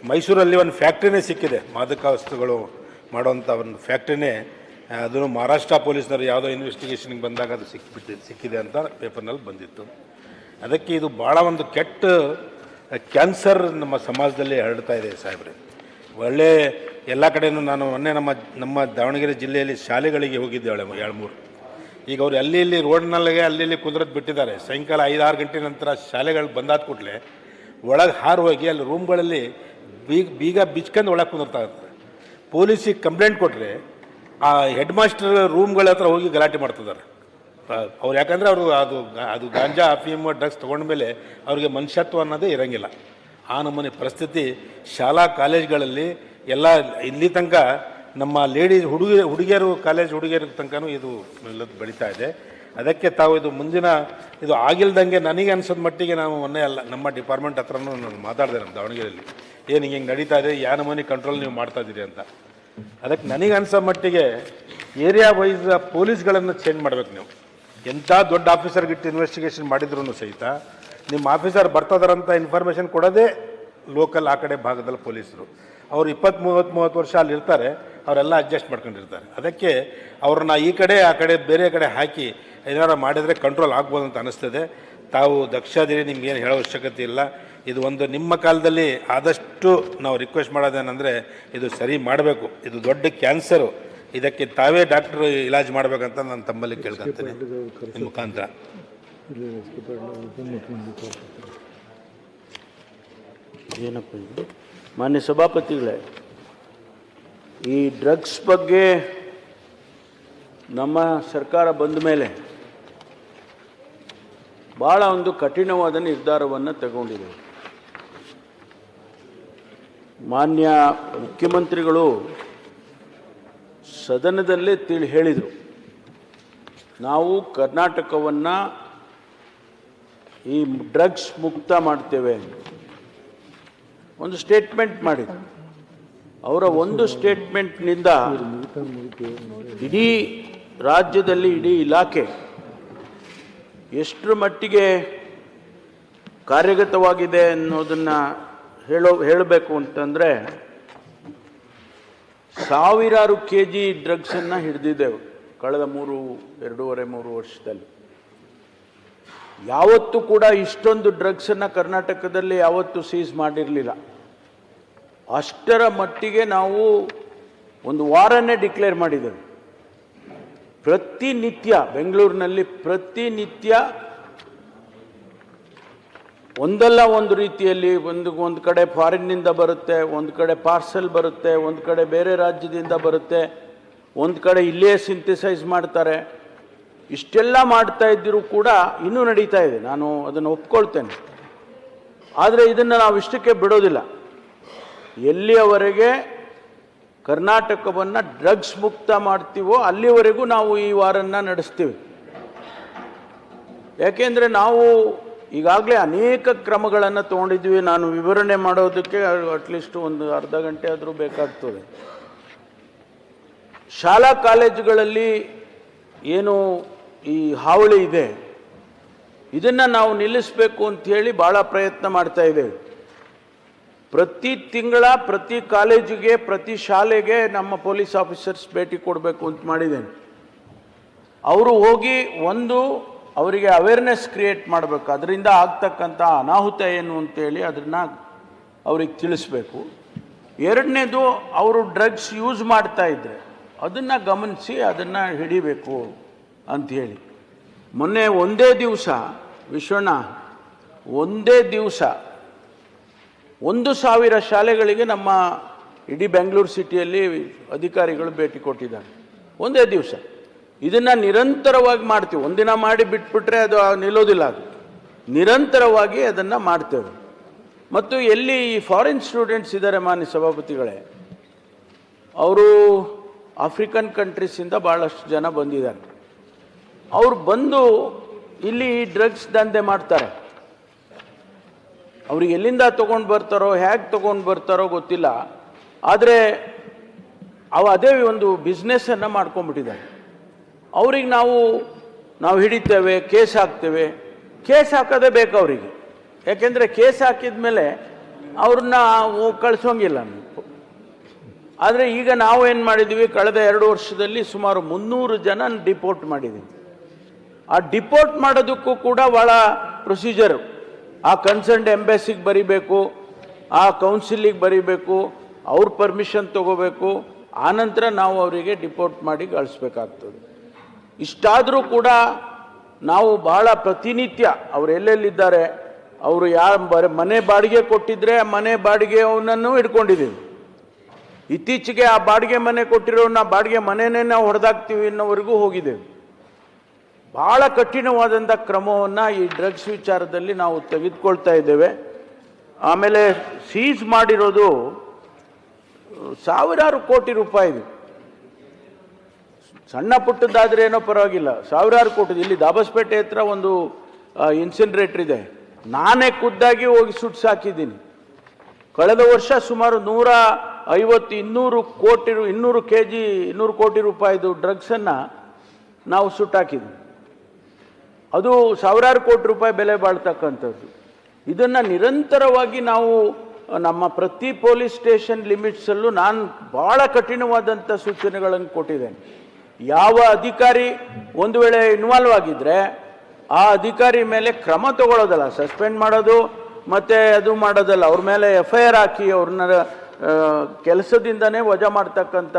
ಮೈಸೂರಲ್ಲಿ ಒಂದು ಫ್ಯಾಕ್ಟ್ರಿನೇ ಸಿಕ್ಕಿದೆ, ಮಾದಕ ವಸ್ತುಗಳು ಮಾಡುವಂಥ ಒಂದು ಫ್ಯಾಕ್ಟ್ರಿನೇ. ಅದನ್ನು ಮಹಾರಾಷ್ಟ್ರ ಪೊಲೀಸ್ನವರು ಯಾವುದೋ ಇನ್ವೆಸ್ಟಿಗೇಷನ್ಗೆ ಬಂದಾಗ ಅದು ಸಿಕ್ಕಿದೆ ಅಂತ ಪೇಪರ್ನಲ್ಲಿ ಬಂದಿತ್ತು. ಅದಕ್ಕೆ ಇದು ಭಾಳ ಒಂದು ಕೆಟ್ಟ ಕ್ಯಾನ್ಸರ್ ನಮ್ಮ ಸಮಾಜದಲ್ಲಿ ಹರಡ್ತಾ ಇದೆ ಸಾಹೇಬ್ರೆ. ಒಳ್ಳೆ ಎಲ್ಲ ಕಡೆಯೂ ನಾನು ಮೊನ್ನೆ ನಮ್ಮ ದಾವಣಗೆರೆ ಜಿಲ್ಲೆಯಲ್ಲಿ ಶಾಲೆಗಳಿಗೆ ಹೋಗಿದ್ದೆ 2-3. ಈಗ ಅವರು ಅಲ್ಲಿ ಇಲ್ಲಿ ರೋಡ್ನಲ್ಲಿಗೆ ಅಲ್ಲಿ ಕುದುರದ್ದು ಬಿಟ್ಟಿದ್ದಾರೆ. ಸಾಯಂಕಾಲ 5-6 ಗಂಟೆ ನಂತರ ಶಾಲೆಗಳು ಬಂದಾದ ಕೂಡಲೇ ಒಳಗೆ ಹಾರು ಹೋಗಿ ಅಲ್ಲಿ ರೂಮ್ಗಳಲ್ಲಿ ಬೀಗ ಬಿಚ್ಕೊಂಡು ಒಳಗೆ ಕುಂದಿರ್ತಾ ಇರ್ತಾರೆ. ಪೊಲೀಸಿಗೆ ಕಂಪ್ಲೇಂಟ್ ಕೊಟ್ಟರೆ ಆ ಹೆಡ್ ಮಾಸ್ಟರ್ ರೂಮ್ಗಳ ಹತ್ರ ಹೋಗಿ ಗಲಾಟೆ ಮಾಡ್ತಿದ್ದಾರೆ ಅವ್ರು. ಯಾಕಂದರೆ ಅವರು ಅದು ಗಾಂಜಾ ಅಫೀಮ್ ಡ್ರಗ್ಸ್ ತೊಗೊಂಡ್ಮೇಲೆ ಅವ್ರಿಗೆ ಮನುಷ್ಯತ್ವ ಅನ್ನೋದೇ ಇರೋಂಗಿಲ್ಲ. ಆ ನಮೂನೆ ಪರಿಸ್ಥಿತಿ ಶಾಲಾ ಕಾಲೇಜ್ಗಳಲ್ಲಿ ಎಲ್ಲ ಇಲ್ಲಿ ತನಕ ನಮ್ಮ ಲೇಡೀಸ್ ಹುಡುಗಿಯರು ಕಾಲೇಜ್ ಹುಡುಗಿಯರ ತನಕನೂ ಇದು ಬೆಳೀತಾ ಇದೆ. ಅದಕ್ಕೆ ತಾವು ಇದು ಮುಂದಿನ ಇದು ಆಗಿಲ್ದಂಗೆ ನನಗೆ ಅನ್ಸೋದ ಮಟ್ಟಿಗೆ ನಾವು ಮೊನ್ನೆ ಅಲ್ಲ ನಮ್ಮ ಡಿಪಾರ್ಟ್ಮೆಂಟ್ ಹತ್ರನೂ ನಾನು ಮಾತಾಡಿದೆ ನಮ್ಮ ದಾವಣಗೆರೆಯಲ್ಲಿ, ಏನು ಹಿಂಗೆ ನಡೀತಾ ಇದೆ, ಯಾವ ನಮೂನೆ ಕಂಟ್ರೋಲ್ ನೀವು ಮಾಡ್ತಾಯಿದ್ದೀರಿ ಅಂತ. ಅದಕ್ಕೆ ನನಗೆ ಅನ್ಸೋ ಮಟ್ಟಿಗೆ ಏರಿಯಾ ವೈಸ್ ಪೊಲೀಸ್ಗಳನ್ನು ಚೇಂಜ್ ಮಾಡ್ಬೇಕು ನೀವು. ಎಂಥ ದೊಡ್ಡ ಆಫೀಸರ್ಗಿಟ್ಟು ಇನ್ವೆಸ್ಟಿಗೇಷನ್ ಮಾಡಿದ್ರು ಸಹಿತ ನಿಮ್ಮ ಆಫೀಸರ್ ಬರ್ತದಾರಂಥ ಇನ್ಫಾರ್ಮೇಷನ್ ಕೊಡೋದೇ ಲೋಕಲ್ ಆ ಕಡೆ ಭಾಗದಲ್ಲಿ ಪೊಲೀಸರು. ಅವರು 20-30 ವರ್ಷ ಅಲ್ಲಿ ಇರ್ತಾರೆ, ಅವರೆಲ್ಲ ಅಡ್ಜಸ್ಟ್ ಮಾಡ್ಕೊಂಡಿರ್ತಾರೆ. ಅದಕ್ಕೆ ಅವ್ರನ್ನ ಈ ಕಡೆ ಆ ಕಡೆ ಬೇರೆ ಕಡೆ ಹಾಕಿ ಏನಾರು ಮಾಡಿದರೆ ಕಂಟ್ರೋಲ್ ಆಗ್ಬೋದು ಅಂತ ಅನ್ನಿಸ್ತದೆ. ತಾವು ದಕ್ಷದಿರಿ, ನಿಮ್ಗೇನು ಹೇಳೋ ಅವಶ್ಯಕತೆ ಇಲ್ಲ. ಇದು ಒಂದು ನಿಮ್ಮ ಕಾಲದಲ್ಲಿ ಆದಷ್ಟು ನಾವು ರಿಕ್ವೆಸ್ಟ್ ಮಾಡೋದೇನೆಂದರೆ ಇದು ಸರಿ ಮಾಡಬೇಕು. ಇದು ದೊಡ್ಡ ಕ್ಯಾನ್ಸರು, ಇದಕ್ಕೆ ತಾವೇ ಡಾಕ್ಟ್ರು ಇಲಾಜ್ ಮಾಡಬೇಕಂತ ನಾನು ತಮ್ಮಲ್ಲಿ ಕೇಳ್ಕೊತೀನಿ ನಿಮ್ಮ ಮುಖಾಂತರ. ಏನಪ್ಪ ಇದು ಮಾನ್ಯ ಸಭಾಪತಿಗಳೇ, ಈ ಡ್ರಗ್ಸ್ ಬಗ್ಗೆ ನಮ್ಮ ಸರ್ಕಾರ ಬಂದ ಮೇಲೆ ಭಾಳ ಒಂದು ಕಠಿಣವಾದ ನಿರ್ಧಾರವನ್ನು ತಗೊಂಡಿದೆ. ಮಾನ್ಯ ಮುಖ್ಯಮಂತ್ರಿಗಳು ಸದನದಲ್ಲೇ ಹೇಳಿದರು, ನಾವು ಕರ್ನಾಟಕವನ್ನು ಈ ಡ್ರಗ್ಸ್ ಮುಕ್ತ ಮಾಡ್ತೇವೆ. ಒಂದು ಸ್ಟೇಟ್ಮೆಂಟ್ ಮಾಡಿದರು. ಅವರ ಒಂದು ಸ್ಟೇಟ್ಮೆಂಟ್ನಿಂದ ಇಡೀ ರಾಜ್ಯದಲ್ಲಿ ಇಡೀ ಇಲಾಖೆ ಎಷ್ಟರ ಮಟ್ಟಿಗೆ ಕಾರ್ಯಗತವಾಗಿದೆ ಅನ್ನೋದನ್ನು ಹೇಳಬೇಕು ಅಂತಂದರೆ, ಸಾವಿರಾರು kg ಡ್ರಗ್ಸನ್ನು ಹಿಡಿದಿದ್ದೆವು ಕಳೆದ 2.5-3 ವರ್ಷದಲ್ಲಿ. ಯಾವತ್ತೂ ಕೂಡ ಇಷ್ಟೊಂದು ಡ್ರಗ್ಸನ್ನು ಕರ್ನಾಟಕದಲ್ಲಿ ಯಾವತ್ತೂ ಸೀಸ್ ಮಾಡಿರಲಿಲ್ಲ. ಅಷ್ಟರ ಮಟ್ಟಿಗೆ ನಾವು ಒಂದು ವಾರನ್ನೇ ಡಿಕ್ಲೇರ್ ಮಾಡಿದ್ದೇವೆ. ಪ್ರತಿನಿತ್ಯ ಬೆಂಗಳೂರಿನಲ್ಲಿ ಪ್ರತಿನಿತ್ಯ ಒಂದಲ್ಲ ಒಂದು ರೀತಿಯಲ್ಲಿ ಒಂದು ಕಡೆ ಫಾರಿನ್ನಿಂದ ಬರುತ್ತೆ, ಒಂದು ಕಡೆ ಪಾರ್ಸೆಲ್ ಬರುತ್ತೆ, ಒಂದು ಕಡೆ ಬೇರೆ ರಾಜ್ಯದಿಂದ ಬರುತ್ತೆ, ಒಂದು ಕಡೆ ಇಲ್ಲೇ ಸಿಂಥಸೈಸ್ ಮಾಡ್ತಾರೆ. ಇಷ್ಟೆಲ್ಲ ಮಾಡ್ತಾ ಇದ್ದರೂ ಕೂಡ ಇನ್ನೂ ನಡೀತಾ ಇದೆ, ನಾನು ಅದನ್ನು ಒಪ್ಕೊಳ್ತೇನೆ. ಆದರೆ ಇದನ್ನು ನಾವು ಇಷ್ಟಕ್ಕೆ ಬಿಡೋದಿಲ್ಲ. ಎಲ್ಲಿಯವರೆಗೆ ಕರ್ನಾಟಕವನ್ನು ಡ್ರಗ್ಸ್ ಮುಕ್ತ ಮಾಡ್ತೀವೋ ಅಲ್ಲಿವರೆಗೂ ನಾವು ಈ ವಾರನ್ನು ನಡೆಸ್ತೀವಿ. ಯಾಕೆಂದರೆ ನಾವು ಈಗಾಗಲೇ ಅನೇಕ ಕ್ರಮಗಳನ್ನು ತೊಗೊಂಡಿದ್ವಿ. ನಾನು ವಿವರಣೆ ಮಾಡೋದಕ್ಕೆ ಅಟ್ಲೀಸ್ಟ್ ಒಂದು ಅರ್ಧ ಗಂಟೆ ಆದರೂ ಬೇಕಾಗ್ತದೆ. ಶಾಲಾ ಕಾಲೇಜುಗಳಲ್ಲಿ ಏನು ಈ ಹಾವಳಿ ಇದೆ, ಇದನ್ನು ನಾವು ನಿಲ್ಲಿಸಬೇಕು ಅಂಥೇಳಿ ಭಾಳ ಪ್ರಯತ್ನ ಮಾಡ್ತಾ ಇದ್ದೇವೆ. ಪ್ರತಿ ತಿಂಗಳ ಪ್ರತಿ ಕಾಲೇಜಿಗೆ ಪ್ರತಿ ಶಾಲೆಗೆ ನಮ್ಮ ಪೊಲೀಸ್ ಆಫೀಸರ್ಸ್ ಭೇಟಿ ಕೊಡಬೇಕು ಅಂತ ಮಾಡಿದ್ದೇನೆ. ಅವರು ಹೋಗಿ ಅವರಿಗೆ ಅವೇರ್ನೆಸ್ ಕ್ರಿಯೇಟ್ ಮಾಡಬೇಕು, ಅದರಿಂದ ಆಗ್ತಕ್ಕಂಥ ಅನಾಹುತ ಏನು ಅಂತೇಳಿ ಅದನ್ನು ಅವ್ರಿಗೆ ತಿಳಿಸ್ಬೇಕು. ಎರಡನೇದು, ಅವರು ಡ್ರಗ್ಸ್ ಯೂಸ್ ಮಾಡ್ತಾ ಇದ್ದರೆ ಅದನ್ನು ಗಮನಿಸಿ ಅದನ್ನು ಹಿಡಿಬೇಕು ಅಂಥೇಳಿ. ಮೊನ್ನೆ ಒಂದೇ ದಿವಸ ವಿಶ್ವಣ್ಣ, ಒಂದೇ ದಿವಸ 1,000 ಶಾಲೆಗಳಿಗೆ ನಮ್ಮ ಇಡೀ ಬೆಂಗಳೂರು ಸಿಟಿಯಲ್ಲಿ ಅಧಿಕಾರಿಗಳು ಭೇಟಿ ಕೊಟ್ಟಿದ್ದಾರೆ ಒಂದೇ ದಿವಸ. ಇದನ್ನು ನಿರಂತರವಾಗಿ ಮಾಡ್ತೀವಿ. ಒಂದಿನ ಮಾಡಿ ಬಿಟ್ಬಿಟ್ರೆ ಅದು ನಿಲ್ಲೋದಿಲ್ಲ, ಅದು ನಿರಂತರವಾಗಿ ಅದನ್ನು ಮಾಡ್ತೇವೆ. ಮತ್ತು ಎಲ್ಲಿ ಈ ಫಾರಿನ್ ಸ್ಟೂಡೆಂಟ್ಸ್ ಇದ್ದಾರೆ ಮಾನ್ಯ ಸಭಾಪತಿಗಳೇ, ಅವರು ಆಫ್ರಿಕನ್ ಕಂಟ್ರೀಸಿಂದ ಭಾಳಷ್ಟು ಜನ ಬಂದಿದ್ದಾರೆ. ಅವರು ಬಂದು ಇಲ್ಲಿ ಡ್ರಗ್ಸ್ ದಂಧೆ ಮಾಡ್ತಾರೆ. ಅವ್ರಿಗೆ ಎಲ್ಲಿಂದ ತೊಗೊಂಡು ಬರ್ತಾರೋ, ಹೇಗೆ ತೊಗೊಂಡು ಬರ್ತಾರೋ ಗೊತ್ತಿಲ್ಲ, ಆದರೆ ಅದೇ ಒಂದು ಬಿಸ್ನೆಸ್ಸನ್ನು ಮಾಡ್ಕೊಂಡ್ಬಿಟ್ಟಿದ್ದಾರೆ. ಅವ್ರಿಗೆ ನಾವು ಹಿಡಿತೇವೆ, ಕೇಸ್ ಹಾಕ್ತೇವೆ. ಕೇಸ್ ಹಾಕೋದೇ ಬೇಕು ಅವರಿಗೆ. ಯಾಕೆಂದರೆ ಕೇಸ್ ಹಾಕಿದ ಮೇಲೆ ಅವ್ರನ್ನ ಕಳಿಸೋಂಗಿಲ್ಲ. ಆದರೆ ಈಗ ನಾವು ಏನು ಮಾಡಿದ್ದೀವಿ, ಕಳೆದ 2 ವರ್ಷದಲ್ಲಿ ಸುಮಾರು 300 ಜನ ಡಿಪೋರ್ಟ್ ಮಾಡಿದ್ದೀವಿ. ಆ ಡಿಪೋರ್ಟ್ ಮಾಡೋದಕ್ಕೂ ಕೂಡ ಭಾಳ ಪ್ರೊಸೀಜರು. ಆ ಕನ್ಸರ್ನ್ಡ್ ಎಂಬೆಸಿಗೆ ಬರೀಬೇಕು, ಆ ಕೌನ್ಸಿಲಿಗೆ ಬರೀಬೇಕು, ಅವ್ರ ಪರ್ಮಿಷನ್ ತೊಗೋಬೇಕು, ಆನಂತರ ನಾವು ಅವರಿಗೆ ಡಿಪೋರ್ಟ್ ಮಾಡಿ ಕಳಿಸ್ಬೇಕಾಗ್ತದೆ. ಇಷ್ಟಾದರೂ ಕೂಡ ನಾವು ಭಾಳ ಪ್ರತಿನಿತ್ಯ ಅವ್ರು ಎಲ್ಲೆಲ್ಲಿದ್ದಾರೆ, ಅವರು ಮನೆ ಬಾಡಿಗೆ ಕೊಟ್ಟಿದ್ರೆ ಮನೆ ಬಾಡಿಗೆ ಅವನನ್ನು ಇಟ್ಕೊಂಡಿದ್ದೀವಿ. ಇತ್ತೀಚೆಗೆ ಆ ಬಾಡಿಗೆ ಮನೆ ಕೊಟ್ಟಿರೋನ್ನ ಬಾಡಿಗೆ ಮನೆಯೇ ನಾವು ಹೊಡೆದಾಕ್ತೀವಿ ಅನ್ನೋವರೆಗೂ ಹೋಗಿದ್ದೇವೆ. ಭಾಳ ಕಠಿಣವಾದಂಥ ಕ್ರಮವನ್ನು ಈ ಡ್ರಗ್ಸ್ ವಿಚಾರದಲ್ಲಿ ನಾವು ತೆಗೆದುಕೊಳ್ತಾ ಇದ್ದೇವೆ. ಆಮೇಲೆ ಸೀಸ್ ಮಾಡಿರೋದು ಸಾವಿರಾರು ಕೋಟಿ ರೂಪಾಯಿದು. ಸಣ್ಣ ಪುಟ್ಟದ್ದಾದ್ರೆ ಏನೋ ಪರವಾಗಿಲ್ಲ, ಸಾವಿರಾರು ಕೋಟಿ. ಇಲ್ಲಿ ದಾಬಸ್ಪೇಟೆ ಹತ್ರ ಒಂದು ಇನ್ಸಿನರೇಟರ್ ಇದೆ, ನಾನೇ ಖುದ್ದಾಗಿ ಹೋಗಿ ಸುಟ್ಟು ಸಾಕಿದ್ದೀನಿ. ಕಳೆದ ವರ್ಷ ಸುಮಾರು 150-200 ಕೋಟಿ ರೂಪಾಯಿದು ಡ್ರಗ್ಸನ್ನು ನಾವು ಸುಟ್ಟಾಕಿದ್ವಿ. ಅದು ಸಾವಿರಾರು ಕೋಟಿ ರೂಪಾಯಿ ಬೆಲೆ ಬಾಳ್ತಕ್ಕಂಥದ್ದು. ಇದನ್ನು ನಿರಂತರವಾಗಿ ನಾವು ನಮ್ಮ ಪ್ರತಿ ಪೊಲೀಸ್ ಸ್ಟೇಷನ್ ಲಿಮಿಟ್ಸಲ್ಲೂ ನಾನು ಭಾಳ ಕಠಿಣವಾದಂಥ ಸೂಚನೆಗಳನ್ನು ಕೊಟ್ಟಿದ್ದೇನೆ. ಯಾವ ಅಧಿಕಾರಿ ಒಂದು ವೇಳೆ ಇನ್ವಾಲ್ವ್ ಆಗಿದ್ದರೆ ಆ ಅಧಿಕಾರಿ ಮೇಲೆ ಕ್ರಮ ತಗೊಳ್ಳೋದಲ್ಲ, ಸಸ್ಪೆಂಡ್ ಮಾಡೋದು ಮತ್ತು ಅದು ಮಾಡೋದಲ್ಲ, ಅವ್ರ ಮೇಲೆ FIR ಹಾಕಿ ಅವ್ರನ್ನ ಕೆಲಸದಿಂದನೇ ವಜಾ ಮಾಡ್ತಕ್ಕಂಥ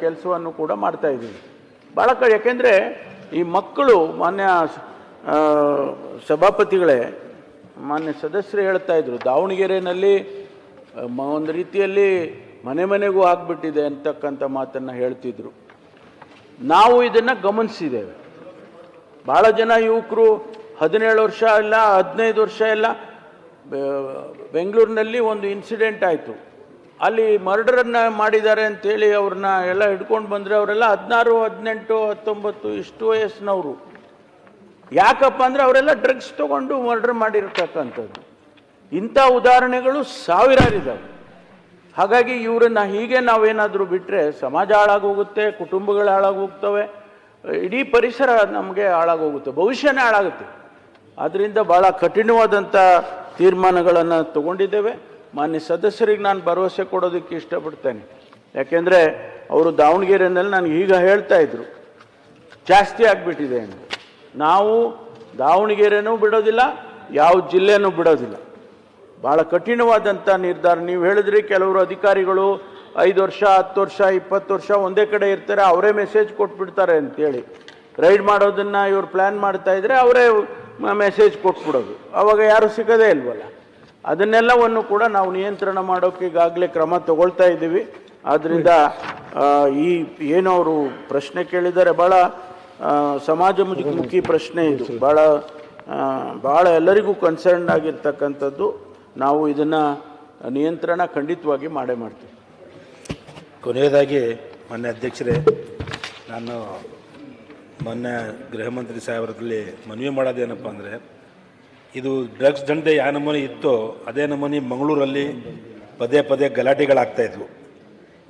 ಕೆಲಸವನ್ನು ಕೂಡ ಮಾಡ್ತಾ ಇದ್ದೀವಿ. ಭಾಳ ಯಾಕೆಂದರೆ ಈ ಮಕ್ಕಳು, ಮಾನ್ಯ ಸಭಾಪತಿಗಳೇ, ಮಾನ್ಯ ಸದಸ್ಯರು ಹೇಳ್ತಾ ಇದ್ರು, ದಾವಣಗೆರೆಯಲ್ಲಿ ಒಂದು ರೀತಿಯಲ್ಲಿ ಮನೆಗೂ ಆಗಿಬಿಟ್ಟಿದೆ ಅಂತಕ್ಕಂಥ ಮಾತನ್ನು ಹೇಳ್ತಿದ್ರು. ನಾವು ಇದನ್ನು ಗಮನಿಸಿದ್ದೇವೆ. ಭಾಳ ಜನ ಯುವಕರು 17 ವರ್ಷ ಇಲ್ಲ 15 ವರ್ಷ ಇಲ್ಲ. ಬೆಂಗಳೂರಿನಲ್ಲಿ ಒಂದು ಇನ್ಸಿಡೆಂಟ್ ಆಯಿತು, ಅಲ್ಲಿ ಮರ್ಡರನ್ನು ಮಾಡಿದ್ದಾರೆ ಅಂಥೇಳಿ ಅವ್ರನ್ನ ಎಲ್ಲ ಹಿಡ್ಕೊಂಡು ಬಂದರೆ ಅವರೆಲ್ಲ 16, 18, 19 ಇಷ್ಟು ವಯಸ್ಸಿನವರು. ಯಾಕಪ್ಪ ಅಂದರೆ ಅವರೆಲ್ಲ ಡ್ರಗ್ಸ್ ತೊಗೊಂಡು ಮರ್ಡರ್ ಮಾಡಿರ್ತಕ್ಕಂಥದ್ದು. ಇಂಥ ಉದಾಹರಣೆಗಳು ಸಾವಿರಾರಿದ್ದಾವೆ. ಹಾಗಾಗಿ ಇವರನ್ನು ಹೀಗೆ ನಾವೇನಾದರೂ ಬಿಟ್ಟರೆ ಸಮಾಜ ಹಾಳಾಗೋಗುತ್ತೆ, ಕುಟುಂಬಗಳು ಹಾಳಾಗೋಗ್ತವೆ, ಇಡೀ ಪರಿಸರ ನಮಗೆ ಹಾಳಾಗೋಗುತ್ತೆ, ಭವಿಷ್ಯನೇ ಹಾಳಾಗುತ್ತೆ. ಆದ್ದರಿಂದ ಭಾಳ ಕಠಿಣವಾದಂಥ ತೀರ್ಮಾನಗಳನ್ನು ತಗೊಂಡಿದ್ದೇವೆ. ಮಾನ್ಯ ಸದಸ್ಯರಿಗೆ ನಾನು ಭರವಸೆ ಕೊಡೋದಕ್ಕೆ ಇಷ್ಟಪಡ್ತೇನೆ. ಯಾಕೆಂದರೆ ಅವರು ದಾವಣಗೆರೆಯಲ್ಲಿ ನನಗೆ ಈಗ ಹೇಳ್ತಾ ಇದ್ರು, ಜಾಸ್ತಿ ಆಗಿಬಿಟ್ಟಿದೆ ಅಂತ. ನಾವು ದಾವಣಗೆರೆನೂ ಬಿಡೋದಿಲ್ಲ, ಯಾವ ಜಿಲ್ಲೆನೂ ಬಿಡೋದಿಲ್ಲ. ಭಾಳ ಕಠಿಣವಾದಂಥ ನಿರ್ಧಾರ. ನೀವು ಹೇಳಿದ್ರಿ ಕೆಲವರು ಅಧಿಕಾರಿಗಳು 5 ವರ್ಷ 10 ವರ್ಷ 20 ವರ್ಷ ಒಂದೇ ಕಡೆ ಇರ್ತಾರೆ, ಅವರೇ ಮೆಸೇಜ್ ಕೊಟ್ಬಿಡ್ತಾರೆ ಅಂತೇಳಿ. ರೈಡ್ ಮಾಡೋದನ್ನು ಇವ್ರು ಪ್ಲ್ಯಾನ್ ಮಾಡ್ತಾಯಿದ್ರೆ ಅವರೇ ಮೆಸೇಜ್ ಕೊಟ್ಬಿಡೋದು, ಆವಾಗ ಯಾರೂ ಸಿಗೋದೇ ಇಲ್ವಲ್ಲ. ಅದನ್ನೆಲ್ಲವನ್ನು ಕೂಡ ನಾವು ನಿಯಂತ್ರಣ ಮಾಡೋಕ್ಕೆ ಈಗಾಗಲೇ ಕ್ರಮ ತಗೊಳ್ತಾ ಇದ್ದೀವಿ. ಆದ್ದರಿಂದ ಈ ಏನು ಅವರು ಪ್ರಶ್ನೆ ಕೇಳಿದ್ದಾರೆ ಭಾಳ ಸಮಾಜಮುಖಿ ಪ್ರಶ್ನೆ ಇದು, ಭಾಳ ಎಲ್ಲರಿಗೂ ಕನ್ಸರ್ನ್ ಆಗಿರ್ತಕ್ಕಂಥದ್ದು. ನಾವು ಇದನ್ನು ನಿಯಂತ್ರಣ ಖಂಡಿತವಾಗಿ ಮಾಡೇ ಮಾಡ್ತೀವಿ. ಕೊನೆಯದಾಗಿ ಮಾನ್ಯ ಅಧ್ಯಕ್ಷರೇ, ನಾನು ಮೊನ್ನೆ ಗೃಹ ಮಂತ್ರಿ ಸಾಹೇಬರಲ್ಲಿ ಮನವಿ ಮಾಡೋದೇನಪ್ಪ ಅಂದರೆ, ಇದು ಡ್ರಗ್ಸ್ ದಂಧೆ ಯಾವ ನಮೂನೆ ಇತ್ತೋ ಅದೇ ನಮೂನೆ ಮಂಗಳೂರಲ್ಲಿ ಪದೇ ಪದೇ ಗಲಾಟೆಗಳಾಗ್ತಾಯಿದ್ವು.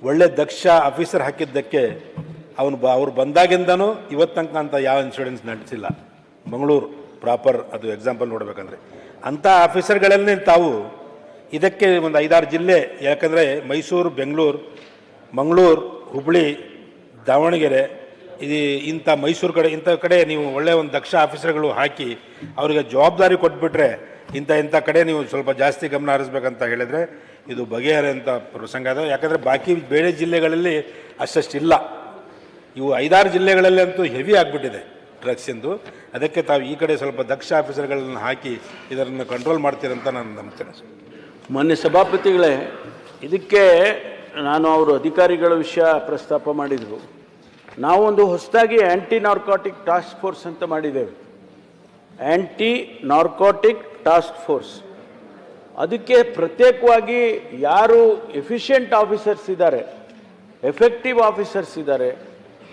ಒಳ್ಳೆ ದಕ್ಷ ಆಫೀಸರ್ ಹಾಕಿದ್ದಕ್ಕೆ ಅವ್ರು ಬಂದಾಗಿಂದನೂ ಇವತ್ತು ತನಕ ಅಂತ ಯಾವ ಇನ್ಸಿಡೆನ್ಸ್ ನಡೆಸಿಲ್ಲ. ಮಂಗಳೂರು ಪ್ರಾಪರ್ ಅದು ಎಕ್ಸಾಂಪಲ್ ನೋಡಬೇಕಂದ್ರೆ ಅಂಥ ಆಫೀಸರ್ಗಳನ್ನೇ ತಾವು ಇದಕ್ಕೆ ಒಂದು 5-6 ಜಿಲ್ಲೆ, ಯಾಕಂದರೆ ಮೈಸೂರು, ಬೆಂಗಳೂರು, ಮಂಗಳೂರು, ಹುಬ್ಬಳ್ಳಿ, ದಾವಣಗೆರೆ, ಇಂಥ ಮೈಸೂರು ಕಡೆ ಇಂಥ ಕಡೆ ನೀವು ಒಳ್ಳೆಯ ಒಂದು ದಕ್ಷ ಆಫೀಸರ್ಗಳು ಹಾಕಿ ಅವರಿಗೆ ಜವಾಬ್ದಾರಿ ಕೊಟ್ಬಿಟ್ರೆ ಇಂಥ ಕಡೆ ನೀವು ಸ್ವಲ್ಪ ಜಾಸ್ತಿ ಗಮನ ಹರಿಸ್ಬೇಕಂತ ಹೇಳಿದರೆ ಇದು ಬಗೆಹರಿಯಂಥ ಪ್ರಸಂಗ ಅದು. ಯಾಕಂದರೆ ಬಾಕಿ ಬೇರೆ ಜಿಲ್ಲೆಗಳಲ್ಲಿ ಅಷ್ಟಷ್ಟಿಲ್ಲ. ಇವು 5-6 ಜಿಲ್ಲೆಗಳಲ್ಲಿ ಅಂತೂ ಹೆವಿ ಆಗಿಬಿಟ್ಟಿದೆ ಡ್ರಗ್ಸಿಂದು. ಅದಕ್ಕೆ ತಾವು ಈ ಕಡೆ ಸ್ವಲ್ಪ ದಕ್ಷ ಆಫೀಸರ್ಗಳನ್ನು ಹಾಕಿ ಇದನ್ನು ಕಂಟ್ರೋಲ್ ಮಾಡ್ತೀರಂತ ನಾನು ನಂಬ್ತೇನೆ. ಮಾನ್ಯ ಸಭಾಪತಿಗಳೇ, ಇದಕ್ಕೆ ನಾನು ಅವರು ಅಧಿಕಾರಿಗಳ ವಿಷಯ ಪ್ರಸ್ತಾಪ ಮಾಡಿದರು. ನಾವೊಂದು ಹೊಸದಾಗಿ ಆ್ಯಂಟಿ ನಾರ್ಕೋಟಿಕ್ ಟಾಸ್ಕ್ ಫೋರ್ಸ್ ಅಂತ ಮಾಡಿದ್ದೇವೆ. ಆ್ಯಂಟಿ ನಾರ್ಕೋಟಿಕ್ ಟಾಸ್ಕ್ ಫೋರ್ಸ್. ಅದಕ್ಕೆ ಪ್ರತ್ಯೇಕವಾಗಿ ಯಾರು ಎಫಿಷಿಯೆಂಟ್ ಆಫೀಸರ್ಸ್ ಇದ್ದಾರೆ, ಎಫೆಕ್ಟಿವ್ ಆಫೀಸರ್ಸ್ ಇದ್ದಾರೆ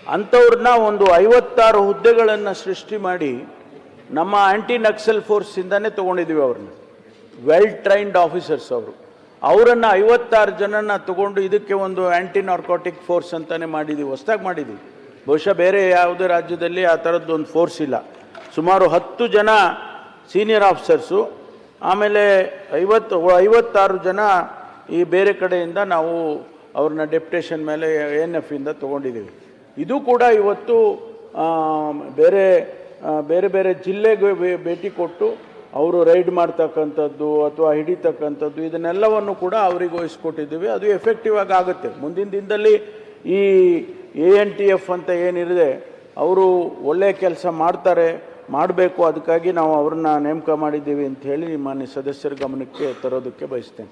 ಅಂಥವ್ರನ್ನ ಒಂದು 56 ಹುದ್ದೆಗಳನ್ನು ಸೃಷ್ಟಿ ಮಾಡಿ ನಮ್ಮ ಆ್ಯಂಟಿ ನಕ್ಸಲ್ ಫೋರ್ಸಿಂದನೇ ತೊಗೊಂಡಿದ್ದೀವಿ. ಅವ್ರನ್ನ ವೆಲ್ ಟ್ರೈನ್ಡ್ ಆಫೀಸರ್ಸ್ ಅವರನ್ನು 56 ಜನನ ತಗೊಂಡು ಇದಕ್ಕೆ ಒಂದು ಆ್ಯಂಟಿ ನಾರ್ಕೋಟಿಕ್ ಫೋರ್ಸ್ ಅಂತಲೇ ಮಾಡಿದ್ದೀವಿ, ಹೊಸದಾಗಿ ಮಾಡಿದ್ದೀವಿ. ಬಹುಶಃ ಬೇರೆ ಯಾವುದೇ ರಾಜ್ಯದಲ್ಲಿ ಆ ಥರದ್ದೊಂದು ಫೋರ್ಸ್ ಇಲ್ಲ. ಸುಮಾರು 10 ಜನ ಸೀನಿಯರ್ ಆಫೀಸರ್ಸು, ಆಮೇಲೆ 56 ಜನ ಈ ಬೇರೆ ಕಡೆಯಿಂದ ನಾವು ಅವ್ರನ್ನ ಡೆಪ್ಯುಟೇಷನ್ ಮೇಲೆ ANF ಇಂದ ತೊಗೊಂಡಿದ್ದೀವಿ. ಇದು ಕೂಡ ಇವತ್ತು ಬೇರೆ ಬೇರೆ ಬೇರೆ ಜಿಲ್ಲೆಗೆ ಭೇಟಿ ಕೊಟ್ಟು ಅವರು ರೈಡ್ ಮಾಡ್ತಕ್ಕಂಥದ್ದು ಅಥವಾ ಹಿಡಿತಕ್ಕಂಥದ್ದು ಇದನ್ನೆಲ್ಲವನ್ನು ಕೂಡ ಅವರಿಗೆ ವಹಿಸ್ಕೊಟ್ಟಿದ್ದೀವಿ. ಅದು ಎಫೆಕ್ಟಿವ್ ಆಗಿ ಆಗುತ್ತೆ. ಮುಂದಿನ ದಿನದಲ್ಲಿ ಈ ANTF ಅಂತ ಏನಿದೆ ಅವರು ಒಳ್ಳೆಯ ಕೆಲಸ ಮಾಡ್ತಾರೆ, ಮಾಡಬೇಕು. ಅದಕ್ಕಾಗಿ ನಾವು ಅವ್ರನ್ನ ನೇಮಕ ಮಾಡಿದ್ದೀವಿ ಅಂತ ಹೇಳಿ ಮಾನ್ಯ ಸದಸ್ಯರ ಗಮನಕ್ಕೆ ತರೋದಕ್ಕೆ ಬಯಸ್ತೇನೆ.